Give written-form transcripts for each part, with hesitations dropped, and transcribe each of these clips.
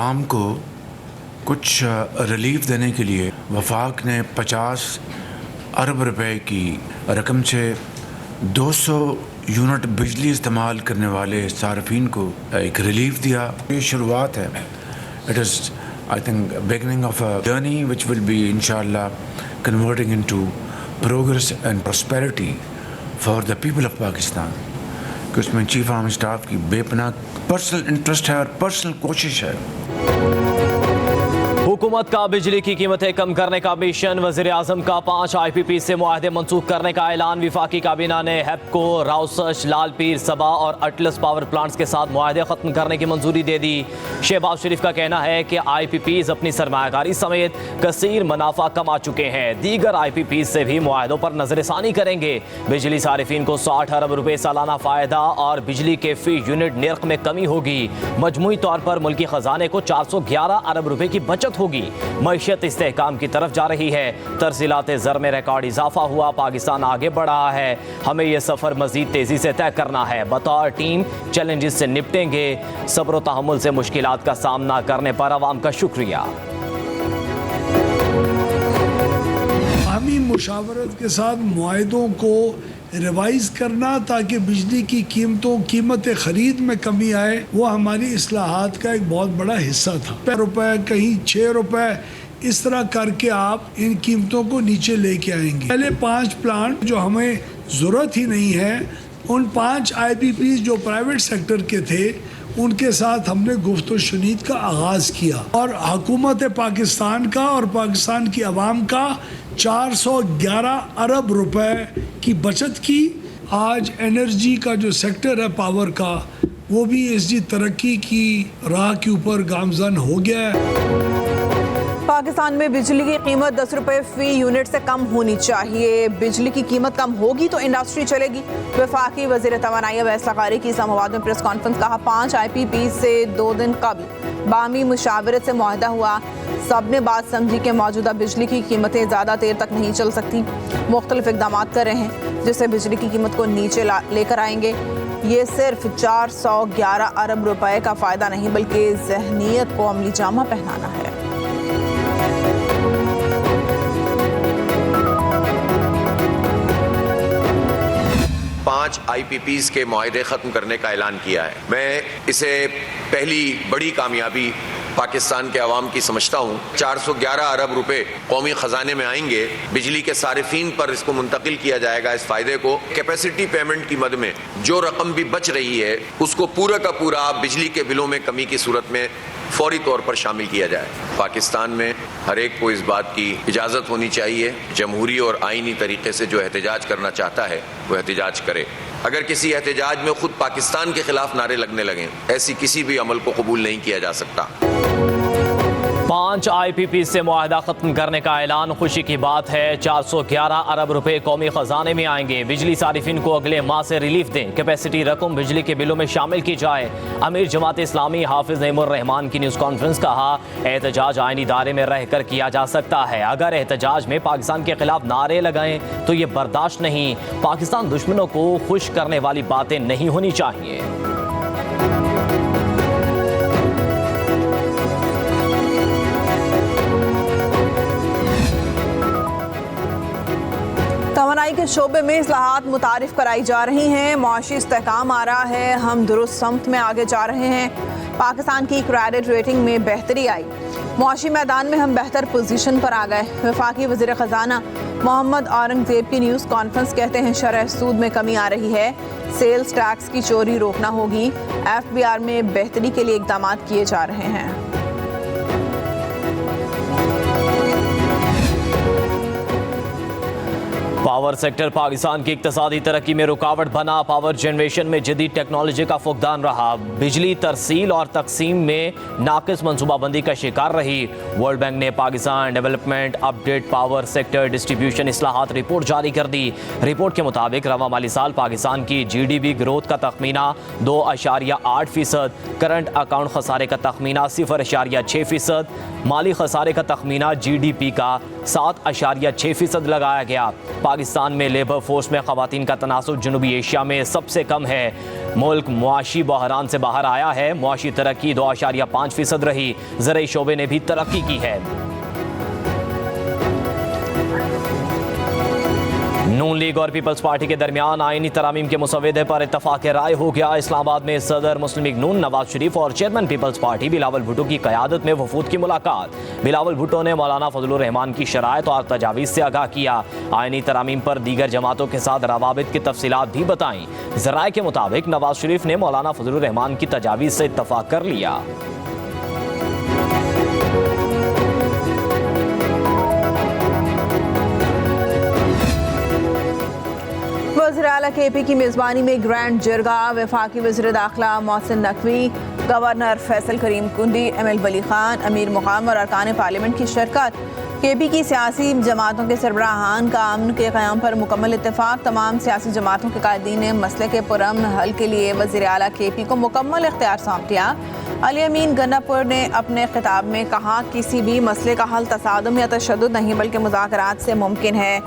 عوام کو کچھ ریلیف دینے کے لیے وفاق نے 50 ارب روپے کی رقم سے 200 یونٹ بجلی استعمال کرنے والے صارفین کو ایک ریلیف دیا. یہ شروعات ہے. It is I think beginning of a journey which will be انشاءاللہ converting into progress and prosperity for the people of Pakistan. کہ اس میں چیف آرمی اسٹاف کی بے پناہ پرسنل انٹرسٹ ہے اور پرسنل کوشش ہے. حکومت کا بجلی کی قیمتیں کم کرنے کا مشن. وزیر اعظم کا 5 آئی پی پی سے معاہدے منسوخ کرنے کا اعلان. وفاقی کابینہ نے ہیپکو، راؤسش، لال پیر، سبا اور اٹلس پاور پلانٹس کے ساتھ معاہدے ختم کرنے کی منظوری دے دی. شہباز شریف کا کہنا ہے کہ آئی پی پیز اپنی سرمایہ کاری سمیت کثیر منافع کما چکے ہیں. دیگر آئی پی پیز سے بھی معاہدوں پر نظر ثانی کریں گے. بجلی صارفین کو 60 ارب روپے سالانہ فائدہ اور بجلی کے فی یونٹ نرخ میں کمی ہوگی. مجموعی طور پر ملکی خزانے کو 411 ارب روپے کی بچت ہوگی. معیشت استحکام کی طرف جا رہی ہے. ترسیلات زر میں ریکارڈ اضافہ ہوا. پاکستان آگے بڑھ رہا ہے. ہمیں یہ سفر مزید تیزی سے طے کرنا ہے. بطور ٹیم چیلنجز سے نپٹیں گے. صبر و تحمل سے مشکلات کا سامنا کرنے پر عوام کا شکریہ. عوامی مشاورت کے ساتھ معاہدوں کو ریوائز کرنا تاکہ بجلی کی قیمت خرید میں کمی آئے، وہ ہماری اصلاحات کا ایک بہت بڑا حصہ تھا. روپے کہیں 6 روپے اس طرح کر کے آپ ان قیمتوں کو نیچے لے کے آئیں گے. پہلے 5 پلانٹ جو ہمیں ضرورت ہی نہیں ہے، ان 5 آئی پی پیز جو پرائیویٹ سیکٹر کے تھے ان کے ساتھ ہم نے گفت و شنید کا آغاز کیا، اور حکومت پاکستان کا اور پاکستان کی عوام کا 411 ارب روپے کی بچت کی. آج انرجی کا جو سیکٹر ہے پاور کا، وہ بھی اس کی ترقی کی راہ کے اوپر گامزن ہو گیا ہے. پاکستان میں بجلی کی قیمت 10 روپے فی یونٹ سے کم ہونی چاہیے. بجلی کی قیمت کم ہوگی تو انڈسٹری چلے گی. وفاقی وزیر توانائی اویس لغاری کی اسلام آباد میں پریس کانفرنس. کہا 5 آئی پی پی سے 2 دن قبل باہمی مشاورت سے معاہدہ ہوا. سب نے بات سمجھی کہ موجودہ بجلی کی قیمتیں زیادہ دیر تک نہیں چل سکتی. مختلف اقدامات کر رہے ہیں جس سے بجلی کی قیمت کو نیچے لے کر آئیں گے. یہ صرف 411 ارب روپے کا فائدہ نہیں بلکہ ذہنیت کو عملی جامہ پہنانا ہے. آئی پی پیز کے معاہدے ختم کرنے کا اعلان کیا ہے. میں اسے پہلی بڑی کامیابی پاکستان کے عوام کی سمجھتا ہوں. 411 ارب روپے قومی خزانے میں آئیں گے. بجلی کے صارفین پر اس کو منتقل کیا جائے گا. اس فائدے کو کیپیسٹی پیمنٹ کی مد میں جو رقم بھی بچ رہی ہے اس کو پورا کا پورا بجلی کے بلوں میں کمی کی صورت میں فوری طور پر شامل کیا جائے. پاکستان میں ہر ایک کو اس بات کی اجازت ہونی چاہیے. جمہوری اور آئینی طریقے سے جو احتجاج کرنا چاہتا ہے وہ احتجاج کرے. اگر کسی احتجاج میں خود پاکستان کے خلاف نعرے لگنے لگیں، ایسی کسی بھی عمل کو قبول نہیں کیا جا سکتا. 5 آئی پی پی سے معاہدہ ختم کرنے کا اعلان. خوشی کی بات ہے 411 ارب روپے قومی خزانے میں آئیں گے. بجلی صارفین کو اگلے ماہ سے ریلیف دیں. کیپیسٹی رقم بجلی کے بلوں میں شامل کی جائے. امیر جماعت اسلامی حافظ نعیم الرحمان کی نیوز کانفرنس. کہا احتجاج آئینی دائرے میں رہ کر کیا جا سکتا ہے. اگر احتجاج میں پاکستان کے خلاف نعرے لگائیں تو یہ برداشت نہیں. پاکستان دشمنوں کو خوش کرنے والی باتیں نہیں ہونی چاہیے. توانائی کے شعبے میں اصلاحات متعارف کرائی جا رہی ہیں. معاشی استحکام آ رہا ہے. ہم درست سمت میں آگے جا رہے ہیں. پاکستان کی کریڈٹ ریٹنگ میں بہتری آئی. معاشی میدان میں ہم بہتر پوزیشن پر آ گئے. وفاقی وزیر خزانہ محمد اورنگزیب کی نیوز کانفرنس. کہتے ہیں شرح سود میں کمی آ رہی ہے. سیلز ٹیکس کی چوری روکنا ہوگی. ایف بی آر میں بہتری کے لیے اقدامات کیے جا رہے ہیں. پاور سیکٹر پاکستان کی اقتصادی ترقی میں رکاوٹ بنا. پاور جنریشن میں جدید ٹیکنالوجی کا فقدان رہا. بجلی ترسیل اور تقسیم میں ناقص منصوبہ بندی کا شکار رہی. ورلڈ بینک نے Pakistan development update power sector distribution اصلاحات رپورٹ جاری کر دی. رپورٹ کے مطابق رواں مالی سال پاکستان کی جی ڈی پی گروتھ کا تخمینہ 2.8%، کرنٹ اکاؤنٹ خسارے کا تخمینہ 0.6%، مالی خسارے کا تخمینہ جی ڈی پی کا 7.6% لگایا گیا. پاکستان میں لیبر فورس میں خواتین کا تناسب جنوبی ایشیا میں سب سے کم ہے. ملک معاشی بحران سے باہر آیا ہے. معاشی ترقی 2.5% رہی. زرعی شعبے نے بھی ترقی کی ہے. نون لیگ اور پیپلز پارٹی کے درمیان آئینی ترامیم کے مسودے پر اتفاق رائے ہو گیا. اسلام آباد میں صدر مسلم لیگ نون نواز شریف اور چیئرمین پیپلز پارٹی بلاول بھٹو کی قیادت میں وفود کی ملاقات. بلاول بھٹو نے مولانا فضل الرحمان کی شرائط اور تجاویز سے آگاہ کیا. آئینی ترامیم پر دیگر جماعتوں کے ساتھ روابط کی تفصیلات بھی بتائیں. ذرائع کے مطابق نواز شریف نے مولانا فضل الرحمان کی تجاویز سے اتفاق کر لیا. وزیر اعلیٰ کے پی کی میزبانی میں گرینڈ جرگہ. وفاقی وزیر داخلہ محسن نقوی، گورنر فیصل کریم کنڈی، ایم ایل ولی خان، امیر مقام اور ارکان پارلیمنٹ کی شرکت. کے پی کی سیاسی جماعتوں کے سربراہان کا امن کے قیام پر مکمل اتفاق. تمام سیاسی جماعتوں کے قائدین نے مسئلے کے پرامن حل کے لیے وزیر اعلیٰ کے پی کو مکمل اختیار سونپ دیا. علی امین گنا پور نے اپنے خطاب میں کہا کسی بھی مسئلے کا حل تصادم یا تشدد نہیں بلکہ مذاکرات سے ممکن ہے.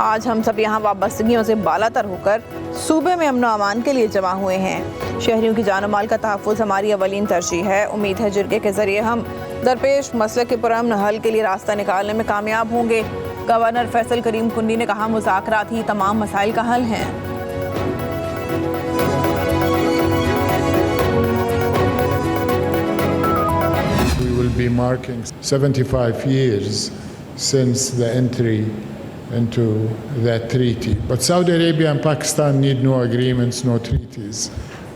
آج ہم سب یہاں وابستگیوں سے بالا تر ہو کر صوبے میں امن و امان کے لیے جمع ہوئے ہیں. شہریوں کی جان و مال کا تحفظ ہماری اولین ترجیح ہے. امید ہے جرگے کے ذریعے ہم درپیش مسئلے کے پرامن حل کے لیے راستہ نکالنے میں کامیاب ہوں گے. گورنر فیصل کریم کنڈی نے کہا مذاکرات ہی تمام مسائل کا حل ہیں. We will be marking 75 years since the entry into that treaty. But Saudi Arabia and Pakistan need no agreements, no treaties.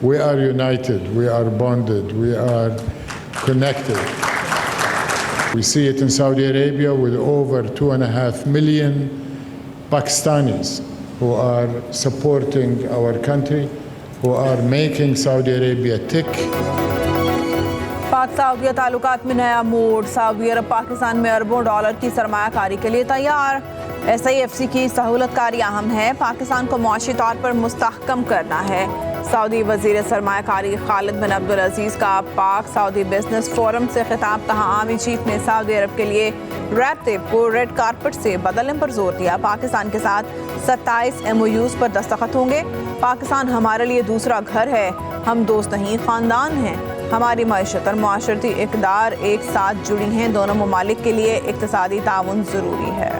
We are united, we are bonded, we are connected. We see it in Saudi Arabia with over 2.5 million Pakistanis who are supporting our country, who are making Saudi Arabia tick. پاک سعودیہ تعلقات میں نیا موڑ. سعودی عرب پاکستان میں اربوں dollar کی سرمایہ کاری کے لیے تیار. ایس آئی ایف سی کی سہولت کاری اہم ہے. پاکستان کو معاشی طور پر مستحکم کرنا ہے. سعودی وزیر سرمایہ کاری خالد بن عبدالعزیز کا پاک سعودی بزنس فورم سے خطاب. کہا آرمی چیف نے سعودی عرب کے لیے ریڈ ٹیپ کو ریڈ کارپٹ سے بدلنے پر زور دیا. پاکستان کے ساتھ 27 MOUs پر دستخط ہوں گے. پاکستان ہمارے لیے دوسرا گھر ہے. ہم دوست نہیں خاندان ہیں. ہماری معیشت اور معاشرتی اقدار ایک ساتھ جڑی ہیں. دونوں ممالک کے لیے اقتصادی تعاون ضروری ہے.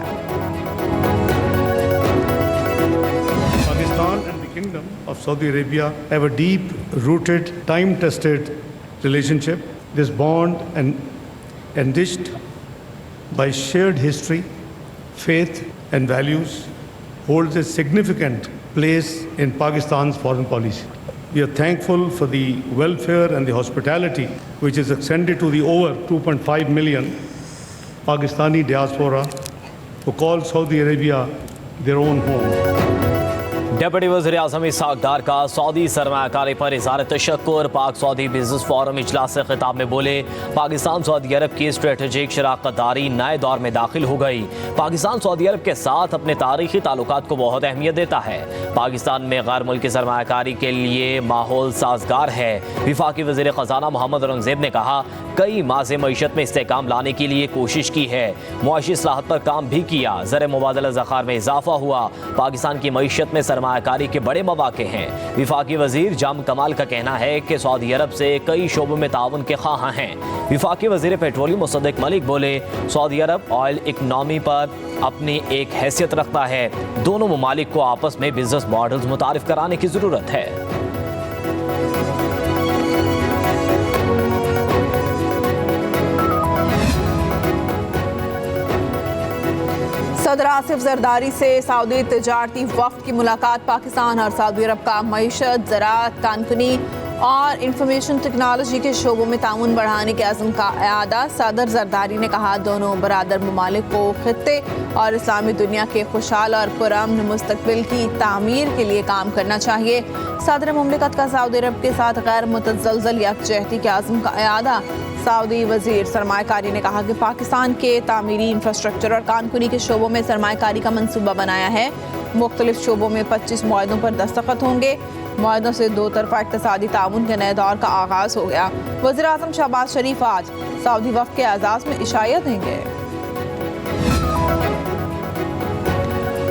Pakistan and the Kingdom of Saudi Arabia have a deep-rooted, time-tested relationship. This bond, enriched by shared history, faith and values, holds a significant place in Pakistan's foreign policy. We are thankful for the welfare and the hospitality which is extended to the over 2.5 million Pakistani diaspora who call Saudi Arabia their own home. Deputy وزیر اعظم اسحاق ڈار کا سعودی سرمایہ کاری پر اظہار تشکر. پاک Saudi business forum اجلاس سے خطاب میں بولے پاکستان سعودی عرب کی اسٹریٹجک شراکت داری نئے دور میں داخل ہو گئی. پاکستان سعودی عرب کے ساتھ اپنے تاریخی تعلقات کو بہت اہمیت دیتا ہے. پاکستان میں غیر ملکی سرمایہ کاری کے لیے ماحول سازگار ہے. وفاقی وزیر خزانہ محمد اورنگزیب نے کہا کئی ماہ سے معیشت میں استحکام لانے کے لیے کوشش کی ہے. معاشی اصلاحات پر کام بھی کیا. زر مبادلہ ذخائر میں اضافہ ہوا. پاکستان کی معیشت میں سرمایہ کاری کے بڑے مواقع ہیں. وفاقی وزیر جام کمال کا کہنا ہے کہ سعودی عرب سے کئی شعبوں میں تعاون کے خواہاں ہیں. وفاقی وزیر پیٹرولیم مصدق ملک بولے سعودی عرب آئل اکنامی پر اپنی ایک حیثیت رکھتا ہے. دونوں ممالک کو آپس میں بزنس ماڈلز متعارف کرانے کی ضرورت ہے. صدر آصف زرداری سے سعودی تجارتی وفد کی ملاقات. پاکستان اور سعودی عرب کا معیشت، زراعت، کانکنی اور انفارمیشن ٹیکنالوجی کے شعبوں میں تعاون بڑھانے کے عزم کا اعادہ. صدر زرداری نے کہا دونوں برادر ممالک کو خطے اور اسلامی دنیا کے خوشحال اور پرامن مستقبل کی تعمیر کے لیے کام کرنا چاہیے. صدر مملکت کا سعودی عرب کے ساتھ غیر متزلزل یکجہتی کے عزم کا اعادہ. سعودی وزیر سرمایہ کاری نے کہا کہ پاکستان کے تعمیری انفراسٹرکچر اور کانکنی کے شعبوں میں سرمایہ کاری کا منصوبہ بنایا ہے. مختلف شعبوں میں 25 معاہدوں پر دستخط ہوں گے. معاہدوں سے دو طرفہ اقتصادی تعاون کے نئے دور کا آغاز ہو گیا. وزیر اعظم شہباز شریف آج سعودی وفد کے اعزاز میں عشائیہ دیں گے.